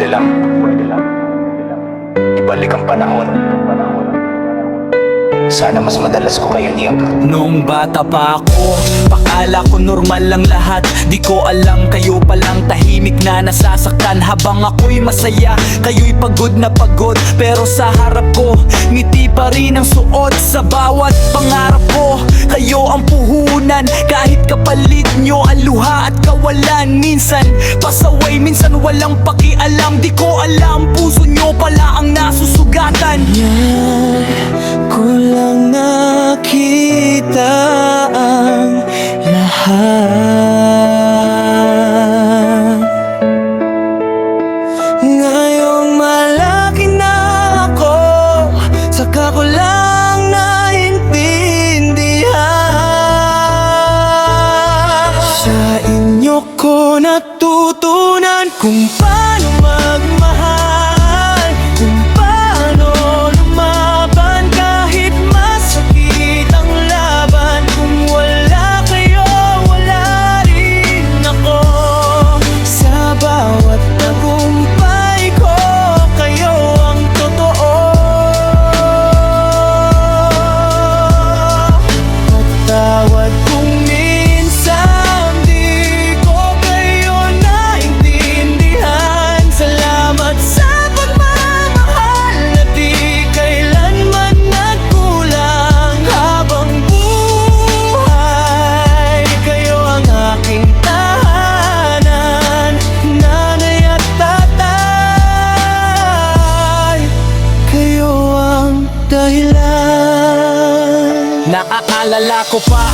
pwede lang, ibalik ang panahon. Sana mas madalas ko kayo niyak. Noong bata pa ako, pakala ko normal lang lahat. Di ko alam kayo palang tahimik na nasasaktan. Habang ako'y masaya, kayo'y pagod na pagod. Pero sa harap ko, ngiti pa rin ang suot. Sa bawat pangarap ko, kayo ang puhunan. Kahit kapalit nyo ang luha at kawalan. Minsan pasaway, minsan walang pakialam. Di ko alam, puso nyo pala ang nasusugatan. Ko lang nakita ang lahat. Ngayong malaki na ako, saka ko lang naintindihan. Sa inyo ko natutunan kung paano magmahal, kung paano lumaban kahit masakit ang laban. Kung wala kayo, wala rin ako. Sa bawat tagumpay ko, kayo ang totoo. Patawad kung minsan di ko kayo naintindihan. Salamat sa pagmamahal na di kailanman nagkulang. Habang buhay, kayo ang aking tahanan. Nanay at tatay, kayo ang dahilan. Naaalala ko pa,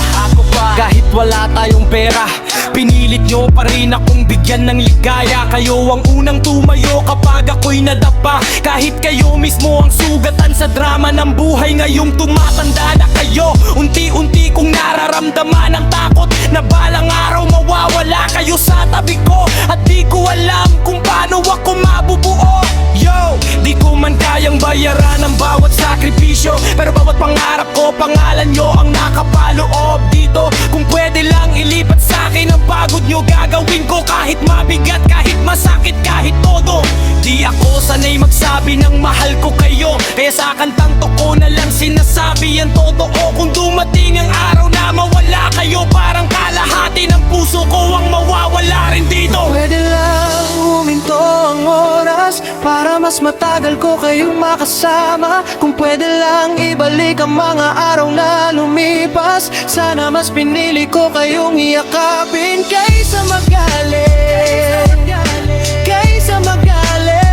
kahit wala tayong pera, pinilit nyo pa rin akong bigyan ng ligaya. Kayo ang unang tumayo kapag ako'y nadapa. Kahit kayo mismo ang sugatan sa drama ng buhay. Ngayong tumatanda na kayo, unti-unti kong nararamdaman ang takot na balang araw mawawala kayo sa tabi ko. At di ko alam kung paano ako mabubuo. Yo, di ko man kayang bayaran ang bawat sakripisyo, pero bawat pangarap ko, pangalan nyo ang nakapaloob dito. Kung pwede lang ilipat sa akin ang pagod nyo, gagawin ko kahit mabigat, kahit masakit, kahit todo. Di ako sanay magsabi ng mahal ko kayo, kaya sa kantang to ko na lang sinasabi ang totoo. Kung dumating ang araw na mawala kayo, parang kalahati ng puso ko ang mawawala rin dito. Pwede lang huminto ang oras para mas matagal ko kayong makasama. Kung pwede lang ibalik ang mga araw na lumipas, sana mas pinili ko kayong iyakapin kaysa magalit, kaysa magalit.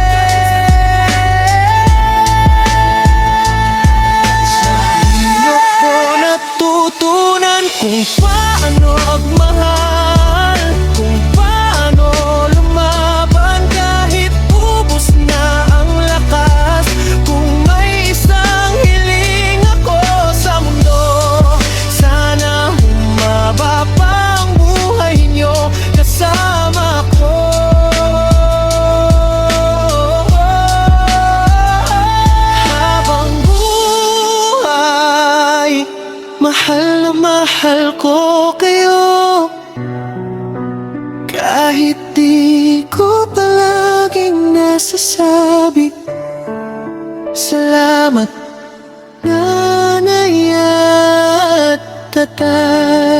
Sa inyo ko natutunan kung paano magmahal, kung paano lumaban kahit ubos na ang lakas. Kung may isang hiling ako sa mundo, sana humaba pa ang buhay nyo kasama ko. Habang buhay, mahal na mahal ko kayo. Kahit di ko palaging nasasabi, salamat nanay at tatay.